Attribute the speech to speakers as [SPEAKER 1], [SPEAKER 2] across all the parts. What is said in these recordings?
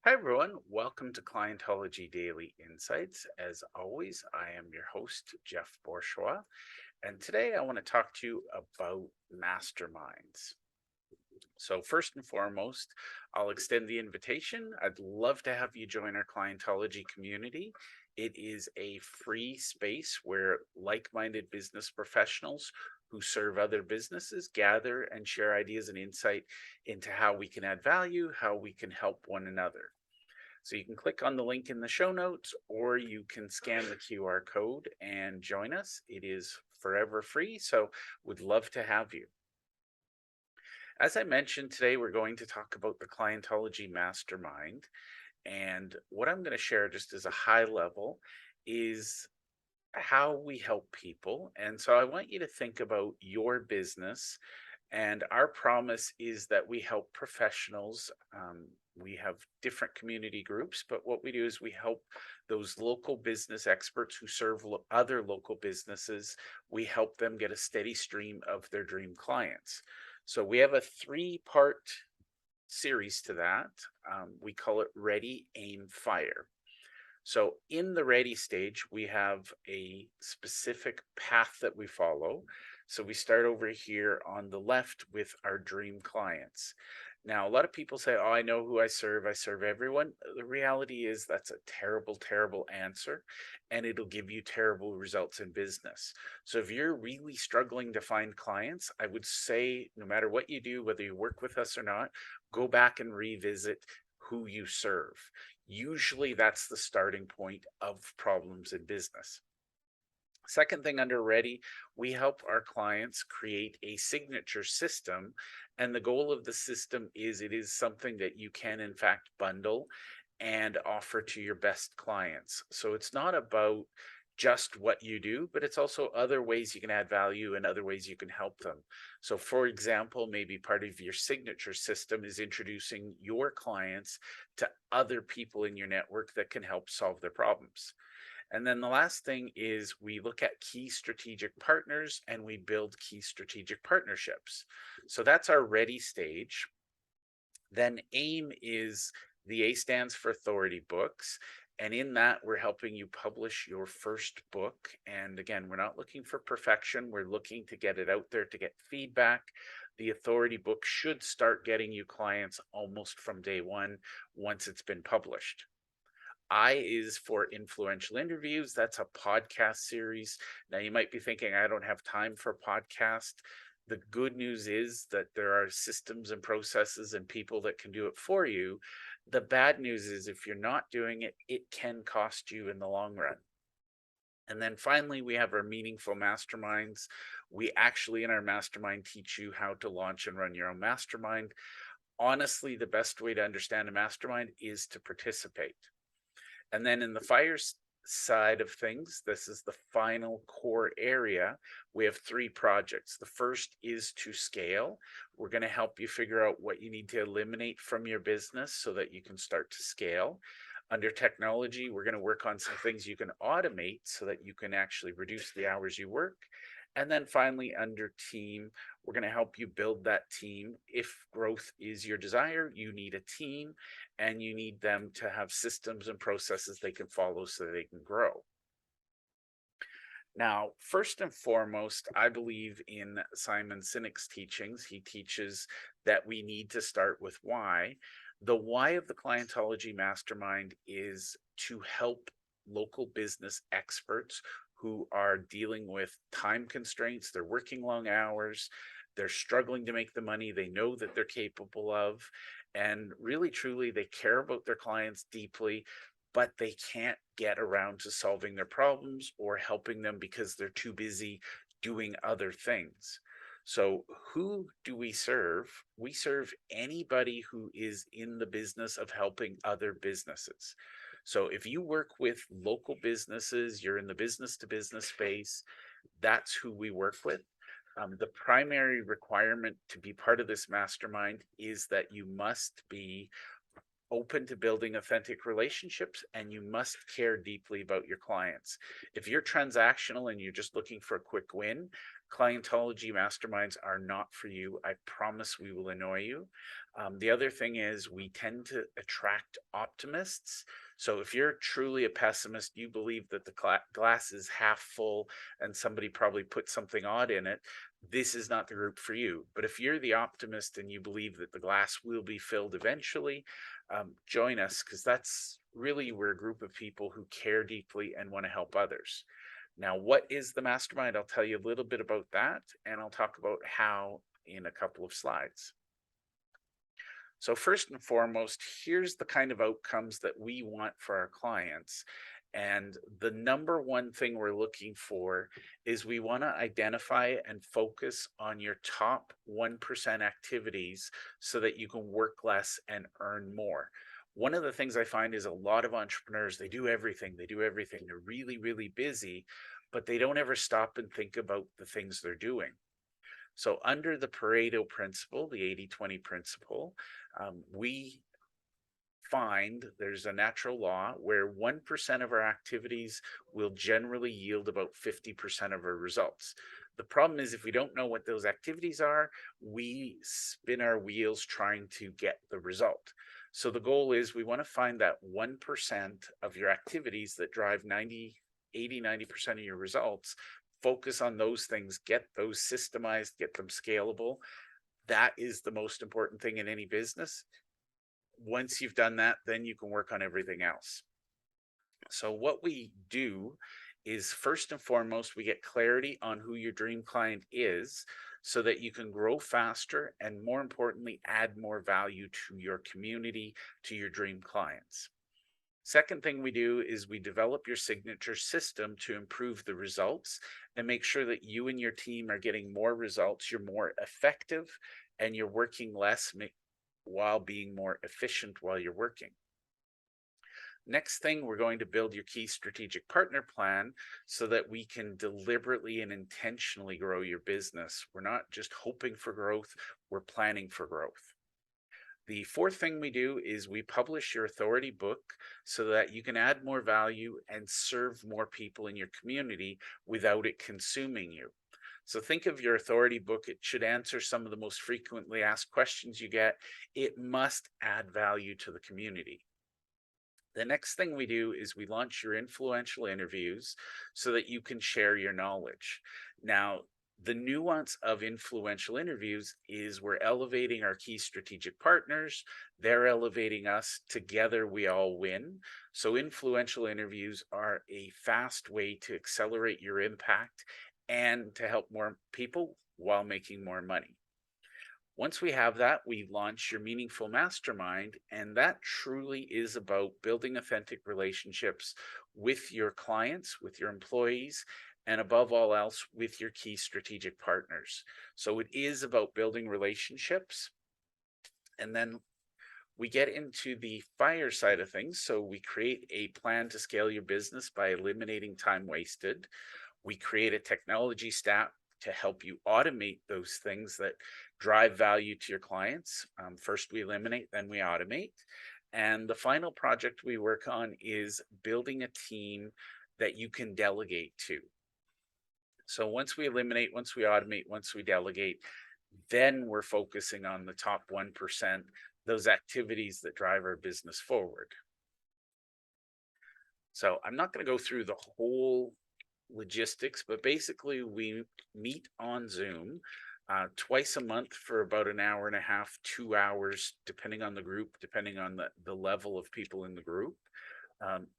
[SPEAKER 1] Hi, everyone. Welcome to Clientology Daily Insights. As always, I am your host, Jeff Bourgeois, and today I want to talk to you about masterminds. So, first and foremost, I'll extend the invitation. I'd love to have you join our Clientology community. It is a free space where like minded business professionals who serve other businesses gather and share ideas and insight into how we can add value, how we can help one another. So you can click on the link in the show notes, or you can scan the QR code and join us. It is forever free, so would love to have you. As I mentioned, today we're going to talk about the Clientology Mastermind. And what I'm going to share just as a high level is how we help people. And so I want you to think about your business. And our promise is that we help professionals. We have different community groups, but what we do is we help those local business experts who serve other local businesses. We help them get a steady stream of their dream clients. So we have a three-part series to that. We call it Ready, Aim, Fire. So in the ready stage, we have a specific path that we follow. So we start over here on the left with our dream clients. Now, a lot of people say, oh, I know who I serve everyone. The reality is that's a terrible, terrible answer, and it'll give you terrible results in business. So if you're really struggling to find clients, I would say no matter what you do, whether you work with us or not, go back and revisit who you serve. Usually that's the starting point of problems in business. Second thing under Ready, we help our clients create a signature system. And the goal of the system is it is something that you can, in fact, bundle and offer to your best clients. So it's not about just what you do, but it's also other ways you can add value and other ways you can help them. So, for example, maybe part of your signature system is introducing your clients to other people in your network that can help solve their problems. And then the last thing is we look at key strategic partners and we build key strategic partnerships. So that's our ready stage. Then AIM is the A stands for authority books. And in that, we're helping you publish your first book. And again, we're not looking for perfection. We're looking to get it out there to get feedback. The authority book should start getting you clients almost from day one once it's been published. I is for influential interviews. That's a podcast series. Now, you might be thinking, I don't have time for a podcast. The good news is that there are systems and processes and people that can do it for you. The bad news is if you're not doing it, it can cost you in the long run. And then finally, we have our meaningful masterminds. We actually, in our mastermind, teach you how to launch and run your own mastermind. Honestly, the best way to understand a mastermind is to participate. And then in the fire side of things, this is the final core area. We have three projects. The first is to scale. We're going to help you figure out what you need to eliminate from your business so that you can start to scale. Under technology, we're going to work on some things you can automate so that you can actually reduce the hours you work. And then finally, under team, we're going to help you build that team. If growth is your desire, you need a team and you need them to have systems and processes they can follow so they can grow. Now, first and foremost, I believe in Simon Sinek's teachings. He teaches that we need to start with why. The why of the Clientology Mastermind is to help local business experts who are dealing with time constraints. They're working long hours. They're struggling to make the money they know that they're capable of. And really, truly, they care about their clients deeply, but they can't get around to solving their problems or helping them because they're too busy doing other things. So, who do we serve? We serve anybody who is in the business of helping other businesses. So, if you work with local businesses, you're in the business to business space, that's who we work with. The primary requirement to be part of this mastermind is that you must be open to building authentic relationships and you must care deeply about your clients. If you're transactional and you're just looking for a quick win, Clientology masterminds are not for you. I promise we will annoy you. The other thing is we tend to attract optimists. So if you're truly a pessimist, you believe that the glass is half full and somebody probably put something odd in it, this is not the group for you. But if you're the optimist and you believe that the glass will be filled eventually, join us, because that's really, we're a group of people who care deeply and want to help others. Now, what is the mastermind? I'll tell you a little bit about that, and I'll talk about how in a couple of slides. So first and foremost, here's the kind of outcomes that we want for our clients. And the number one thing we're looking for is we want to identify and focus on your top 1% activities so that you can work less and earn more. One of the things I find is a lot of entrepreneurs, they do everything. They're really, really busy, but they don't ever stop and think about the things they're doing. So under the Pareto principle, the 80-20 principle, we find there's a natural law where 1% of our activities will generally yield about 50% of our results. The problem is if we don't know what those activities are, we spin our wheels trying to get the result. So the goal is we want to find that 1% of your activities that drive 90% of your results. Focus on those things, get those systemized, get them scalable. That is the most important thing in any business. Once you've done that, then you can work on everything else. So what we do is first and foremost, we get clarity on who your dream client is so that you can grow faster and, more importantly, add more value to your community, to your dream clients. Second thing we do is we develop your signature system to improve the results and make sure that you and your team are getting more results. You're more effective and you're working less while being more efficient while you're working. Next thing, we're going to build your key strategic partner plan so that we can deliberately and intentionally grow your business. We're not just hoping for growth, we're planning for growth. The fourth thing we do is we publish your authority book so that you can add more value and serve more people in your community without it consuming you. So think of your authority book. It should answer some of the most frequently asked questions you get. It must add value to the community. The next thing we do is we launch your influential interviews so that you can share your knowledge. Now, the nuance of influential interviews is we're elevating our key strategic partners. They're elevating us. Together, we all win. So influential interviews are a fast way to accelerate your impact and to help more people while making more money. Once we have that, we launch your meaningful mastermind, and that truly is about building authentic relationships with your clients, with your employees, and above all else, with your key strategic partners. So it is about building relationships. And then we get into the fire side of things. So we create a plan to scale your business by eliminating time wasted. We create a technology stack to help you automate those things that drive value to your clients. First we eliminate, then we automate. And the final project we work on is building a team that you can delegate to. So once we eliminate, once we automate, once we delegate, then we're focusing on the top 1%, those activities that drive our business forward. So I'm not going to go through the whole logistics, but basically we meet on Zoom twice a month for about an hour and a half, 2 hours, depending on the group, depending on the level of people in the group.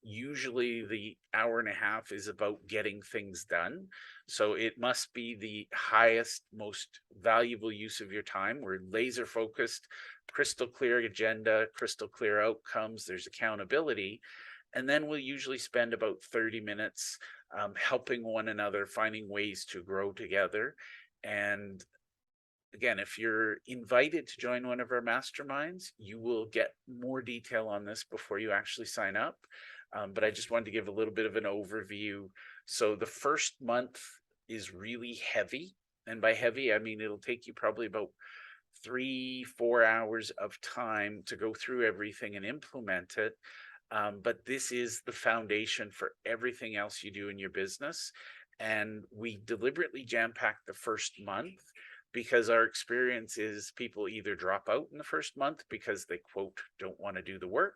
[SPEAKER 1] Usually the hour and a half is about getting things done. So it must be the highest, most valuable use of your time. We're laser focused, crystal clear agenda, crystal clear outcomes, there's accountability. And then we'll usually spend about 30 minutes helping one another, finding ways to grow together. And again, if you're invited to join one of our masterminds, you will get more detail on this before you actually sign up. But I just wanted to give a little bit of an overview. So the first month is really heavy. And by heavy, I mean, it'll take you probably about 3-4 hours of time to go through everything and implement it. But this is the foundation for everything else you do in your business. And we deliberately jam pack the first month because our experience is people either drop out in the first month because they, quote, don't want to do the work,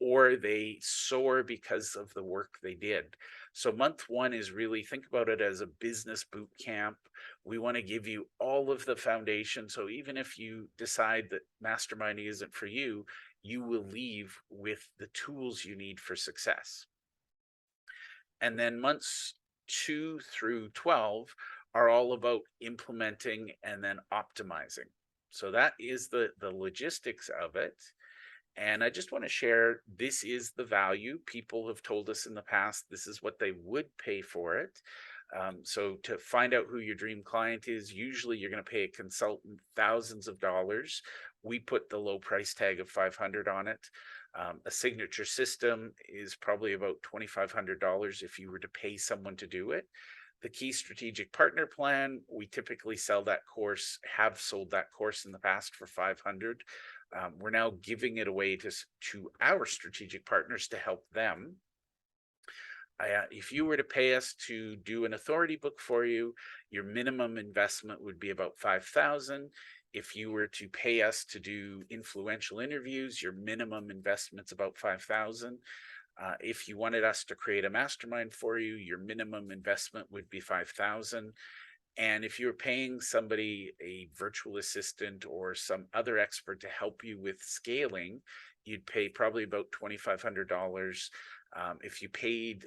[SPEAKER 1] or they soar because of the work they did. So month one is really, think about it as a business boot camp. We want to give you all of the foundation. So even if you decide that masterminding isn't for you, you will leave with the tools you need for success. And then months 2 through 12 are all about implementing and then optimizing. So that is the logistics of it. And I just want to share, this is the value. People have told us in the past this is what they would pay for it. So to find out who your dream client is, usually you're going to pay a consultant thousands of dollars. We put the low price tag of 500 on it. A signature system is probably about $2,500 if you were to pay someone to do it. The key strategic partner plan, we typically sell that course, have sold that course in the past for 500. We're now giving it away to our strategic partners to help them. If you were to pay us to do an authority book for you, your minimum investment would be about 5,000. If you were to pay us to do influential interviews, your minimum investment's about 5,000. If you wanted us to create a mastermind for you, your minimum investment would be 5,000. And if you're paying somebody, a virtual assistant or some other expert to help you with scaling, you'd pay probably about $2,500. If you paid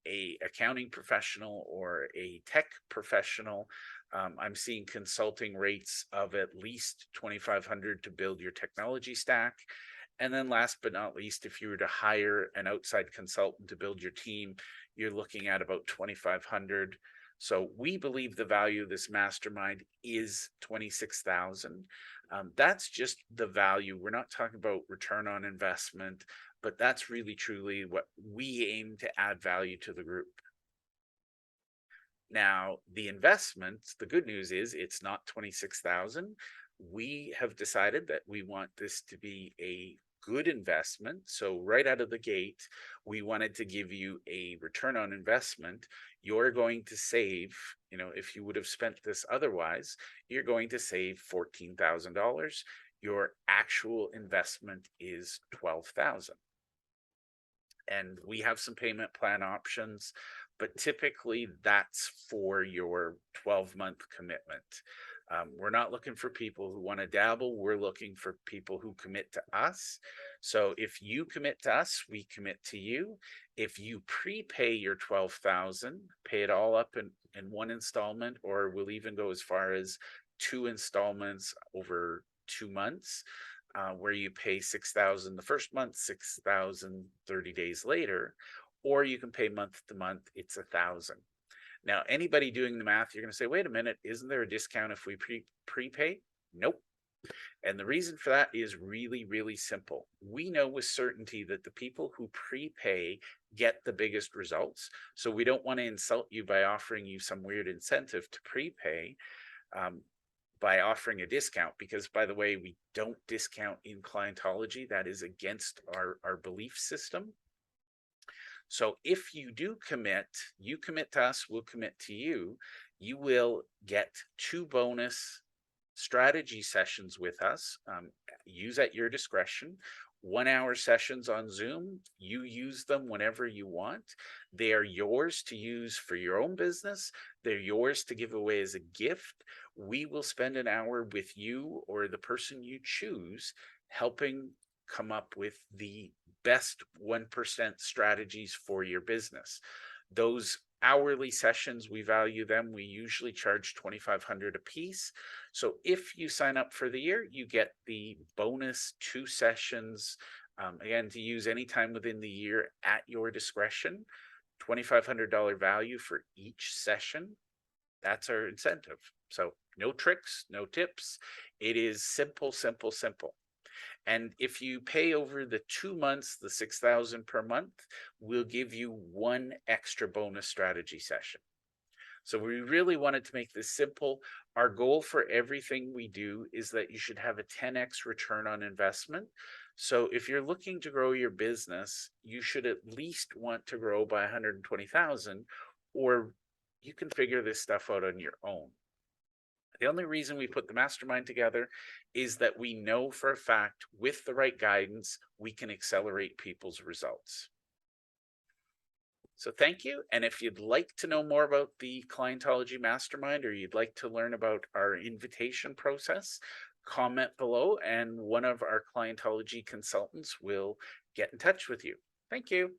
[SPEAKER 1] a accounting professional or a tech professional, I'm seeing consulting rates of at least $2,500 to build your technology stack. And then last but not least, if you were to hire an outside consultant to build your team, you're looking at about $2,500. So we believe the value of this mastermind is 26,000. That's just the value. We're not talking about return on investment, but that's really truly what we aim to add value to the group. Now, the investment, the good news is it's not 26,000. We have decided that we want this to be a good investment. So right out of the gate, we wanted to give you a return on investment. You're going to save, if you would have spent this otherwise, you're going to save $14,000. Your actual investment is 12,000. And we have some payment plan options, but typically that's for your 12-month commitment. We're not looking for people who want to dabble. We're looking for people who commit to us. So if you commit to us, we commit to you. If you prepay your 12,000, pay it all up in one installment, or we'll even go as far as 2 installments over 2 months. Where you pay 6,000 the first month, 6,000 30 days later, or you can pay month to month, it's 1,000. Now, anybody doing the math, you're going to say, wait a minute, isn't there a discount if we prepay? Nope. And the reason for that is really, really simple. We know with certainty that the people who prepay get the biggest results. So we don't want to insult you by offering you some weird incentive to prepay. By offering a discount, because by the way, we don't discount in Clientology. That is against our belief system. So if you do commit, you commit to us, we'll commit to you. You will get 2 bonus strategy sessions with us. Use at your discretion. 1-hour sessions on Zoom. You use them whenever you want. They are yours to use for your own business. They're yours to give away as a gift. We will spend an hour with you or the person you choose helping come up with the best 1% strategies for your business. Those hourly sessions, we value them. We usually charge $2,500 a piece. So if you sign up for the year, you get the bonus 2 sessions, again, to use anytime within the year at your discretion. $2,500 value for each session. That's our incentive. So no tricks, no tips. It is simple, simple, simple. And if you pay over the 2 months, the 6,000 per month, we'll give you 1 extra bonus strategy session. So we really wanted to make this simple. Our goal for everything we do is that you should have a 10x return on investment. So if you're looking to grow your business, you should at least want to grow by 120,000, or you can figure this stuff out on your own. The only reason we put the mastermind together is that we know for a fact, with the right guidance, we can accelerate people's results. So thank you. And if you'd like to know more about the Clientology Mastermind, or you'd like to learn about our invitation process, comment below and one of our Clientology consultants will get in touch with you. Thank you.